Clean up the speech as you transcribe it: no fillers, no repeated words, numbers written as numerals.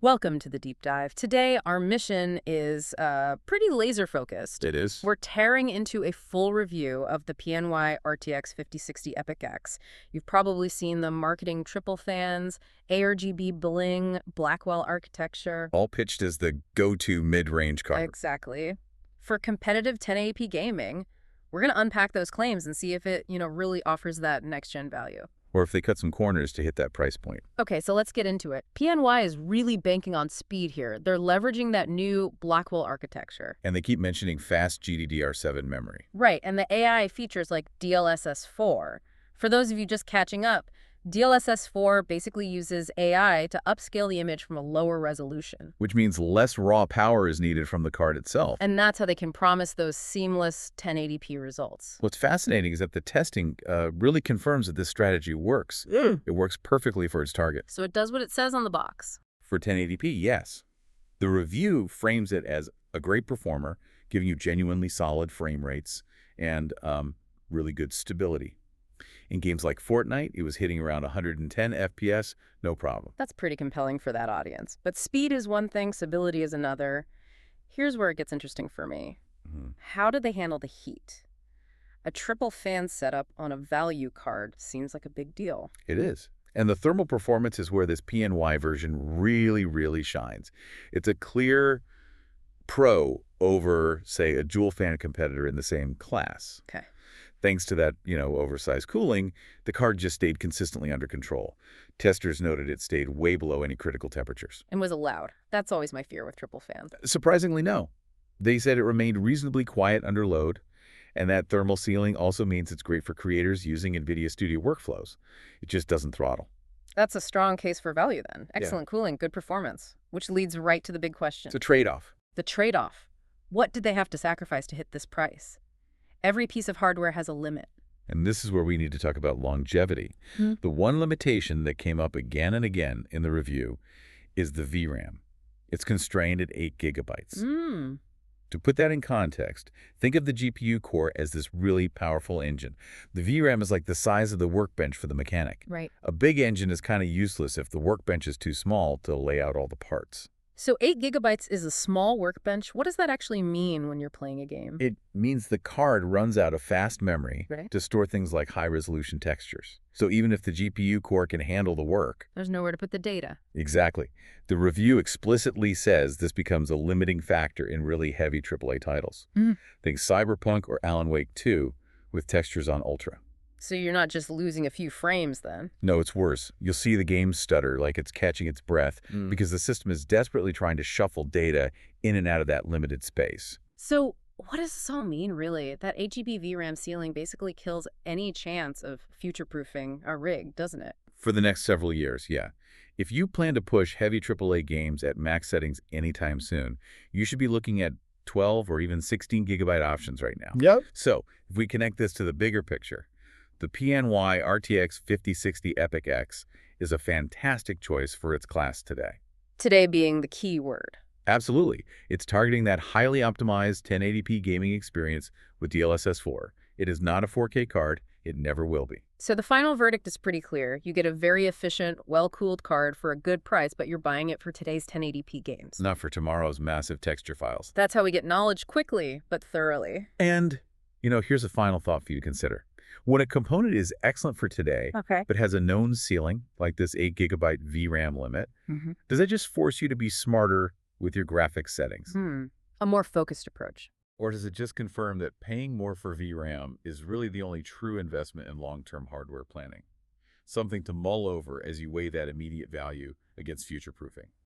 Welcome to the deep dive. Today, our mission is pretty laser focused. It is. We're tearing into a full review of the PNY RTX 5060 EPIC-X. You've probably seen the marketing triple fans, ARGB bling, Blackwell architecture. All pitched as the go-to mid-range card. Exactly. For competitive 1080p gaming, we're going to unpack those claims and see if it, really offers that next-gen value. Or if they cut some corners to hit that price point. Okay, so let's get into it. PNY is really banking on speed here. They're leveraging that new Blackwell architecture. And they keep mentioning fast GDDR7 memory. Right, and the AI features like DLSS 4. For those of you just catching up, DLSS 4 basically uses AI to upscale the image from a lower resolution. Which means less raw power is needed from the card itself. And that's how they can promise those seamless 1080p results. What's fascinating is that the testing really confirms that this strategy works. It works perfectly for its target. So it does what it says on the box. For 1080p, yes. The review frames it as a great performer, giving you genuinely solid frame rates and really good stability. In games like Fortnite, it was hitting around 110 FPS, no problem. That's pretty compelling for that audience. But speed is one thing, stability is another. Here's where it gets interesting for me. How do they handle the heat? A triple fan setup on a value card seems like a big deal. It is. And the thermal performance is where this PNY version really shines. It's a clear pro over, say, a dual fan competitor in the same class. Okay. Thanks to that, oversized cooling, the card just stayed consistently under control. Testers noted it stayed way below any critical temperatures. And was allowed. That's always my fear with triple fan. Surprisingly, no. They said it remained reasonably quiet under load, and that thermal sealing also means it's great for creators using NVIDIA Studio workflows. It just doesn't throttle. That's a strong case for value then. Excellent cooling, good performance. Which leads right to the big question. It's a trade-off. The trade-off. What did they have to sacrifice to hit this price? Every piece of hardware has a limit. And this is where we need to talk about longevity. The one limitation that came up again and again in the review is the VRAM. It's constrained at 8 gigabytes. To put that in context, think of the GPU core as this really powerful engine. The VRAM is like the size of the workbench for the mechanic. Right. A big engine is kind of useless if the workbench is too small to lay out all the parts. So 8 gigabytes is a small workbench. What does that actually mean when you're playing a game? It means the card runs out of fast memory Right. to store things like high-resolution textures. So even if the GPU core can handle the work... There's nowhere to put the data. Exactly. The review explicitly says this becomes a limiting factor in really heavy AAA titles. Think Cyberpunk or Alan Wake 2 with textures on Ultra. So you're not just losing a few frames then? No, it's worse. You'll see the game stutter like it's catching its breath because the system is desperately trying to shuffle data in and out of that limited space. So what does this all mean, really? That 8GB VRAM ceiling basically kills any chance of future-proofing a rig, doesn't it? For the next several years, yeah. If you plan to push heavy AAA games at max settings anytime soon, you should be looking at 12 or even 16 gigabyte options right now. Yep. So if we connect this to the bigger picture, the PNY RTX 5060 EPIC-X is a fantastic choice for its class today. Today being the key word. Absolutely. It's targeting that highly optimized 1080p gaming experience with DLSS 4. It is not a 4K card. It never will be. So the final verdict is pretty clear. You get a very efficient, well-cooled card for a good price, but you're buying it for today's 1080p games. Not for tomorrow's massive texture files. That's how we get knowledge quickly, but thoroughly. And, here's a final thought for you to consider. When a component is excellent for today, but has a known ceiling, like this 8 gigabyte VRAM limit, does that just force you to be smarter with your graphics settings? A more focused approach. Or does it just confirm that paying more for VRAM is really the only true investment in long-term hardware planning? Something to mull over as you weigh that immediate value against future-proofing.